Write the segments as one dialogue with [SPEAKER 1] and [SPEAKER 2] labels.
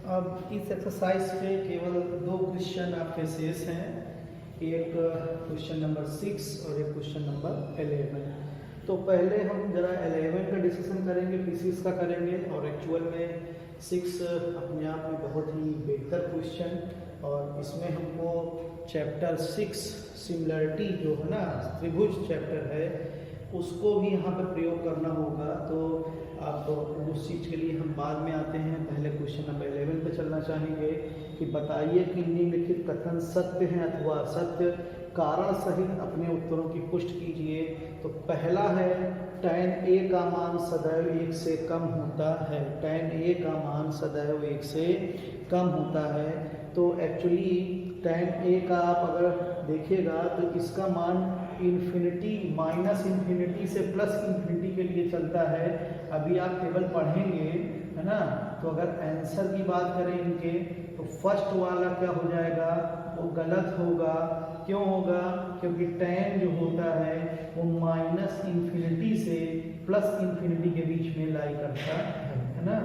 [SPEAKER 1] अब इस एक्सरसाइज पे केवल दो क्वेश्चन आपके शेष हैं, एक क्वेश्चन नंबर 6 और एक क्वेश्चन नंबर 11। तो पहले हम जरा 11 का डिस्कशन करेंगे, फिर 6 का करेंगे। और एक्चुअल में 6 अपने आप में बहुत ही बेहतर क्वेश्चन, और इसमें हमको चैप्टर 6 सिमिलरिटी जो है ना, त्रिभुज चैप्टर है, उसको भी यहाँ पर प्रयोग करना होगा। तो आप उस चीज़ के लिए हम बाद में आते हैं। पहले क्वेश्चन नंबर 11 पे चलना चाहेंगे कि बताइए कि निम्नलिखित कथन सत्य हैं अथवा असत्य, कारण सहित अपने उत्तरों की पुष्टि कीजिए। तो पहला है tan a का मान सदैव 1 से कम होता है। tan a का मान सदैव 1 से कम होता है। तो एक्चुअली tan a का आप अगर देखिएगा तो इसका मान इन्फिनिटी, माइनस इन्फिनिटी से प्लस इन्फिनिटी के लिए चलता है। अभी आप टेबल पढ़ेंगे, है ना। तो अगर आंसर की बात करें इनके, तो फर्स्ट वाला क्या हो जाएगा, वो गलत होगा। क्यों होगा? क्योंकि tan जो होता है वो माइनस इन्फिनिटी से प्लस इन्फिनिटी के बीच में लाई करता है ना।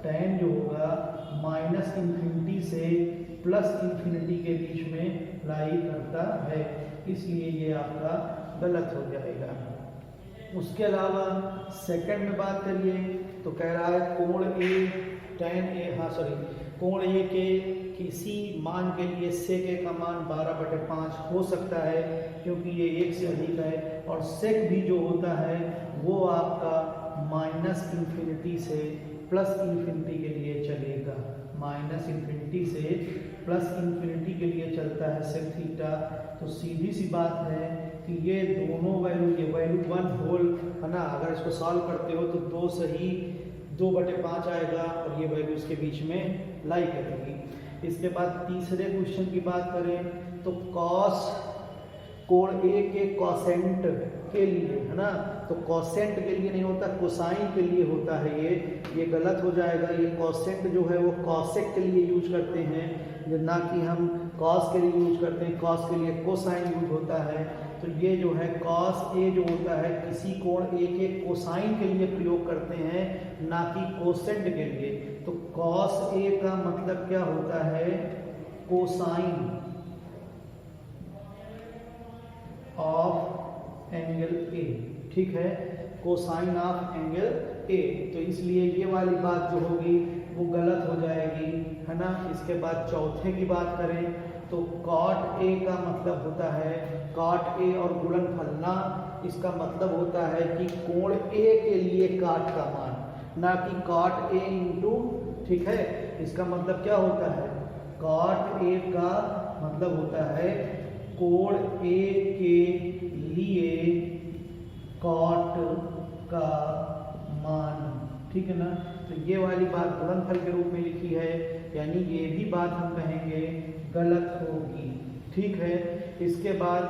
[SPEAKER 1] tan जो होगा माइनस इन्फिनिटी से प्लस इन्फिनिटी के बीच में लाई करता है, इसलिए ये आपका गलत हो जाएगा। उसके अलावा सेकंड में बात करिए तो कह रहा है कोण ए tan a, कोण ए के किसी मान के लिए sec a का मान 12/5 हो सकता है, क्योंकि ये 1 से अधिक है। और sec भी जो होता है वो आपका माइनस इन्फिनिटी से प्लस इन्फिनिटी के लिए चलेगा। माइनस इन्फिनिटी से प्लस इन्फिनिटी के लिए चलता है sec थीटा। तो सीधी सी बात है कि ये दोनों वैल्यू, ये वैल्यू 1 होल है ना, अगर इसको सॉल्व करते हो तो 2 सही 2/5 आएगा और ये वैल्यू इसके बीच में लाई करेगी। इसके बाद तीसरे क्वेश्चन की बात करें तो कॉस, कोण ए के कॉसेंट के लिए, है ना। तो कॉसेंट के लिए नहीं होता, कोसाइन के लिए होता है। ये गलत हो जाएगा। ये कॉसेंट जो है वो कॉसेक के लिए यूज करते हैं, ना कि हम कॉस के लिए यूज करते हैं। कॉस के लिए कोसाइन यूज होता है। तो ये जो है कॉस ए जो होता है किसी कोण ए के कोसाइन के लिए प्रयोग करते हैं, ना कि कोसेंट के लिए। तो कॉस ए का मतलब क्या होता है, कोसाइन ऑफ एंगल ए, ठीक है, कोसाइन ऑफ एंगल ए। तो इसलिए ये वाली बात जो होगी वो गलत हो जाएगी, है ना। इसके बाद चौथे की बात करें तो cot a का मतलब होता है, cot a और गुणनफल ना, इसका मतलब होता है कि कोण a के लिए cot का मान, ना कि cot a इंटू, ठीक है। इसका मतलब क्या होता है, cot a का मतलब होता है कोण a के लिए cot का मान, ठीक है ना। तो ये वाली बात गुणनफल के रूप में लिखी है, यानी ये भी बात हम कहेंगे गलत होगी, ठीक है। इसके बाद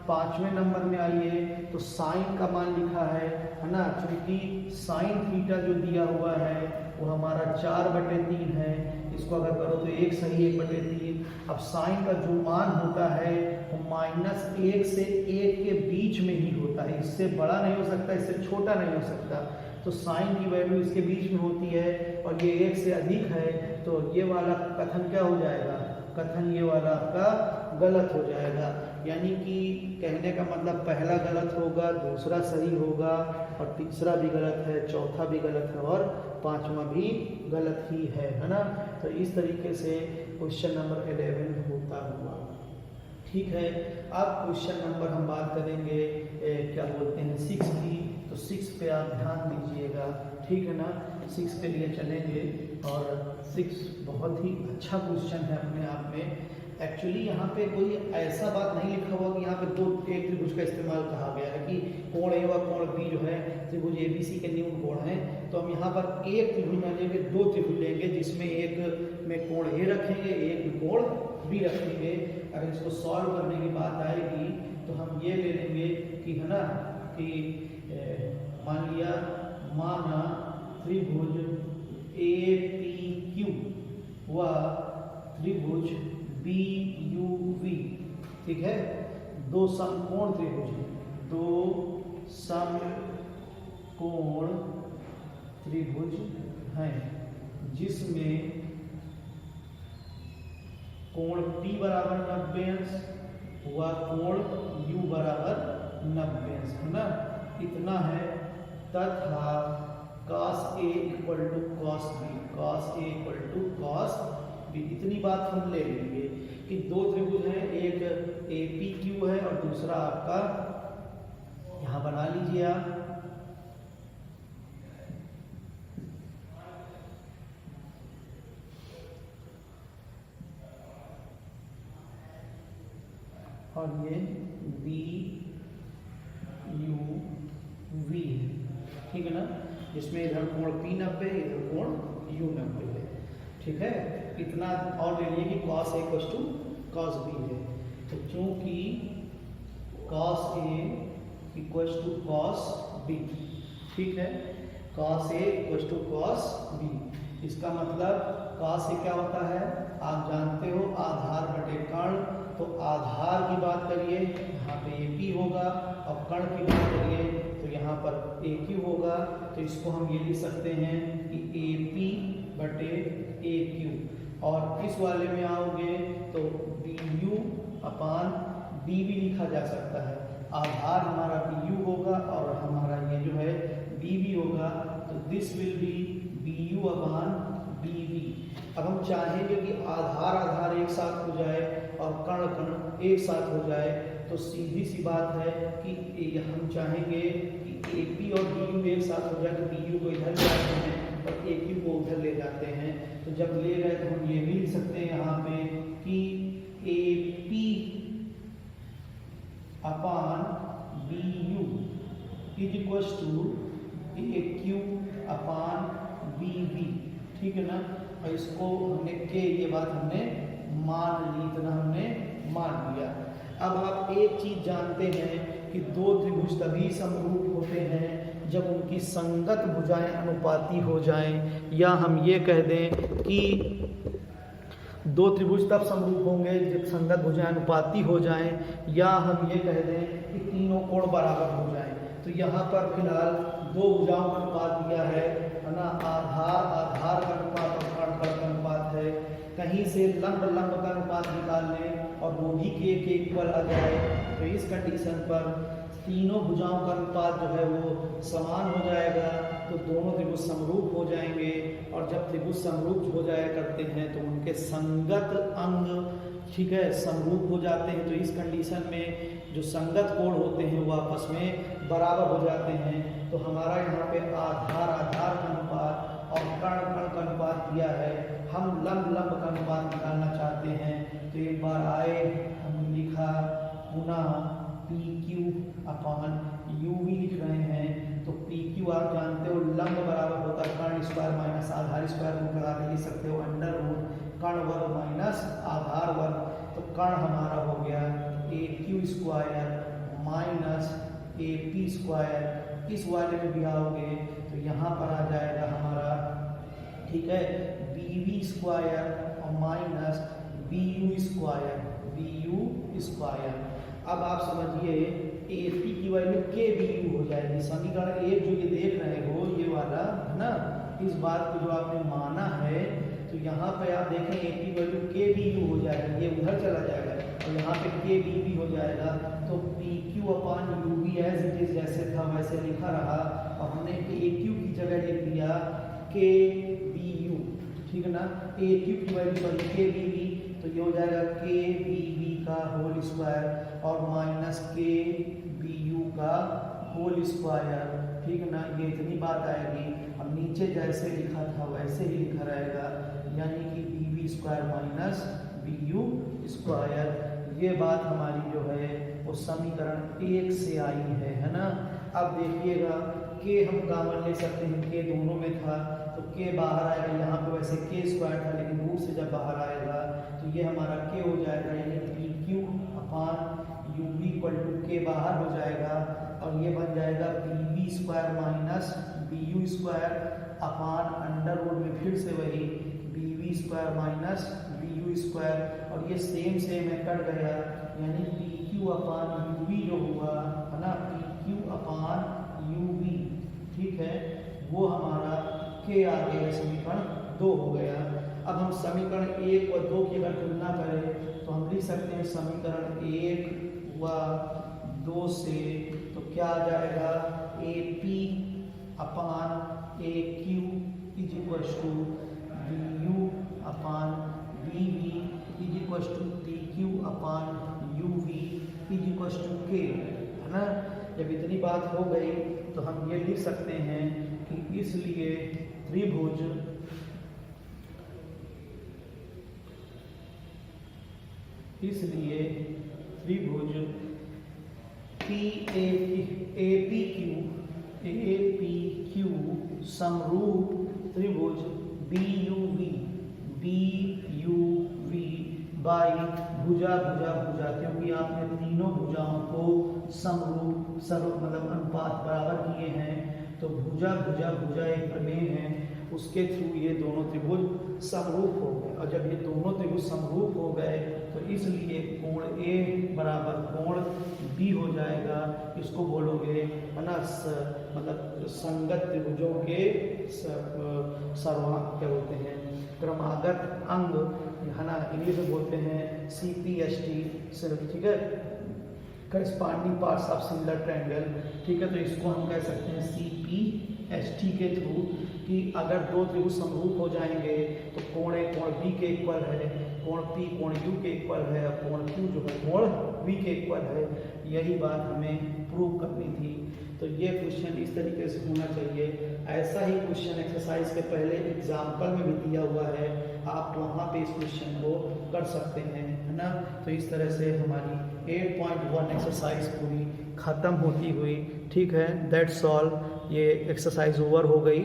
[SPEAKER 1] 5वें नंबर में आइए तो साइन का मान लिखा है ना। चूंकि साइन थीटा जो दिया हुआ है वो हमारा 4/3 है, इसको अगर करो तो 1 सही 1/3। अब साइन का जो मान होता है वो -1 से 1 के बीच में ही होता है, इससे बड़ा नहीं हो सकता, इससे छोटा नहीं हो सकता। तो साइन की वैल्यू इसके बीच में होती है और ये 1 से अधिक है, तो ये वाला कथन क्या हो जाएगा, कथन ये वाला आपका गलत हो जाएगा। यानी कि कहने का मतलब पहला गलत होगा, दूसरा सही होगा, और तीसरा भी गलत है, चौथा भी गलत है, और पांचवा भी गलत ही है ना। तो इस तरीके से क्वेश्चन नंबर 11 होता हुआ, ठीक है। अब क्वेश्चन नंबर हम बात करेंगे क्या बोलते हैं 6 की। तो 6 पे आप ध्यान दीजिएगा, ठीक है ना। 6 के लिए चलेंगे और 6 बहुत ही अच्छा क्वेश्चन है अपने आप में। एक्चुअली यहाँ पे कोई ऐसा बात नहीं लिखा हुआ कि यहाँ पे एक त्रिभुज का इस्तेमाल कहा गया है कि कोण ए व कोण बी जो है त्रिभुज ABC के न्यून कोण हैं। तो हम यहाँ पर एक त्रिभुज ना लेंगे, 2 त्रिभुज लेंगे, जिसमें एक में कोण ए रखेंगे, एक में कोण बी रखेंगे। अगर इसको सॉल्व करने की बात आएगी तो हम ये ले लेंगे कि, है ना, कि मान लिया, माना त्रिभुज APQ व त्रिभुज BUV, ठीक है, 2 समकोण त्रिभुज, 2 समकोण त्रिभुज हैं, जिसमें P बराबर 90 अंश हुआ कोण U बराबर 90 अंश, है ना, इतना है। तथा cos A equal to cos B, cos A equal to cos B, इतनी बात हम ले लेंगे कि दो त्रिभुज हैं, एक APQ है और दूसरा आपका यहाँ बना लीजिए आप और ये BUV है, ठीक है ना, जिसमें इधर कोण P 90 इधर कोण U 90 है, ठीक है। इतना और ले लिए कि cos A equal to cos B है, तो चूंकि cos A equal to cos B, ठीक है, cos A equal to cos B, इसका मतलब cos A क्या होता है, आप जानते हो, आधार बटे कर्ण, तो आधार की बात करिए यहाँ पे AP होगा और कर्ण की बात करिए तो यहाँ पर AQ होगा, तो इसको हम ये लिख सकते हैं कि AP बटे AQ, और इस वाले में आओगे तो BU अपान B भी लिखा जा सकता है, आधार हमारा BU होगा और हमारा ये जो है BB होगा, तो this will be BU upon BB। अब हम चाहेंगे कि आधार आधार एक साथ हो जाए और कर्ण कर्ण एक साथ हो जाए, तो सीधी सी बात है कि हम चाहेंगे कि AP और BU एक साथ हो जाए, तो BU को इधर ले आते हैं और AQ को उधर ले जाते हैं, तो जब ले गए तो हम ये भी लिख सकते हैं यहाँ पे कि AP upon BU is equal to AQ upon BB, ठीक है ना, और इसको हमने के ये बात हमने मान ली, इतना हमने मान लिया। अब आप एक चीज जानते हैं कि दो त्रिभुज तभी समरूप होते हैं जब उनकी संगत भुजाएं अनुपाती हो जाएं, या हम ये कह दें कि दो त्रिभुज तब समरूप होंगे जब संगत भुजाएं अनुपाती हो जाएं, या हम ये कह दें कि तीनों कोण बराबर हो जाएं। तो यहाँ पर फिलहाल दो भुजाओं का अनुपात दिया है ना, आधार आधार का अनुपात और कर्ण कर्ण का अनुपात है, कहीं से लंब लंब का अनुपात निकाल लें और वो भी के इक्वल आ जाए, तो इस कंडीशन पर तीनों भुजाओं का अनुपात जो है वो समान हो जाएगा, तो दोनों त्रिभुज समरूप हो जाएंगे, और जब त्रिभुज समरूप हो जाया करते हैं तो उनके संगत अंग, ठीक है, समरूप हो जाते हैं, तो इस कंडीशन में जो संगत कोण होते हैं वो आपस में बराबर हो जाते हैं। तो हमारा यहाँ पे आधार आधार का अनुपात और कर्ण कर्ण का अनुपात दिया है, हम लंब लंब का अनुपात निकालना चाहते हैं, तो एक बार आए हम लिखा पुनः PQ अपान UV लिख रहे हैं, तो PQ आप जानते हो लंब बराबर होता है कर्ण स्क्वायर माइनस आधार स्क्वायर, रूट लगा के लिख सकते हो अंडर रूट कर्ण वर्ग माइनस आधार वर्ग, तो कर्ण हमारा हो गया AQ square minus AP square, इस वाले में भी आओगे तो यहाँ पर आ जाएगा हमारा, ठीक है, BB स्क्वायर और माइनस BU स्क्वायर। अब आप समझिए AP की वैल्यू KBU हो जाएगी, समीकरण एक जो ये देख रहे हो ये वाला है ना, इस बात को जो आपने माना है, तो यहाँ पे आप देखें AP वैल्यू KBU हो जाएगा, ये उधर चला जाएगा और यहाँ पे KBB हो जाएगा, तो PQ upon UV as it is जैसे था वैसे लिखा रहा, और हमने AQ की जगह लिख दिया KBU, ठीक है ना, AQ की वैल्यू सॉरी KBB, तो ये हो जाएगा KBB का होल स्क्वायर और माइनस KBU का होल स्क्वायर, ठीक है ना, ये इतनी बात आएगी। अब नीचे जैसे लिखा था वैसे ही लिखा रहेगा, यानी कि BB square minus BU square, ये बात हमारी जो है वो समीकरण एक से आई है ना। अब देखिएगा के हम कॉमन ले सकते हैं, के दोनों में था तो के बाहर आएगा, यहाँ पे वैसे के स्क्वायर था लेकिन रूट से जब बाहर आएगा तो ये हमारा के हो जाएगा, यानी PQ upon UV equal to के बाहर हो जाएगा, और ये बन जाएगा BB square minus BU square upon under root में फिर से वही BB square minus BU square, और ये सेम है कट गया, यानी PQ अपान UV जो हुआ है ना, PQ अपान UV, ठीक है, वो हमारा के आ गया समीकरण 2 हो गया। अब हम समीकरण 1 और 2 की अगर तुलना करें तो हम लिख सकते हैं समीकरण 1 व 2 से, तो क्या आ जाएगा, AP upon AQ is equal to BU upon BV is equal to PQ upon UV is equal to K, है ना। जब इतनी बात हो गई तो हम ये लिख सकते हैं कि इसलिए त्रिभुज APQ समरूप त्रिभुज BUV बाई भुजा भुजा भुजा, क्योंकि आपने तीनों भुजाओं को समरूप मतलब अनुपात बराबर किए हैं, तो भुजा भुजा भुजा एक प्रमेय है, उसके थ्रू ये दोनों त्रिभुज समरूप हो गए। और जब ये दोनों त्रिभुज समरूप हो गए तो इसलिए कोण A बराबर कोण B हो जाएगा। इसको बोलोगे है ना, मतलब संगत त्रिभुजों के सर्वांग क्या बोलते हैं, क्रमागत अंग, है ना, इंग्लिश में बोलते हैं CPST, ठीक है, corresponding parts of similar triangle, ठीक है। तो इसको हम कह सकते हैं CPST के थ्रू कि अगर दो त्रिभुज समरूप हो जाएंगे तो कोण A कोण B के इक्वल है, कोण P कोण U के इक्वल है, और कोण Q जो है कोण V के इक्वल है। यही बात हमें प्रूव करनी थी। तो ये क्वेश्चन इस तरीके से होना चाहिए। ऐसा ही क्वेश्चन एक्सरसाइज के पहले एग्जाम्पल में भी दिया हुआ है, आप वहाँ पे इस क्वेश्चन को कर सकते हैं, है ना। तो इस तरह से हमारी 8.1 एक्सरसाइज पूरी ख़त्म होती हुई, ठीक है। दैट्स ऑल, ये एक्सरसाइज ओवर हो गई।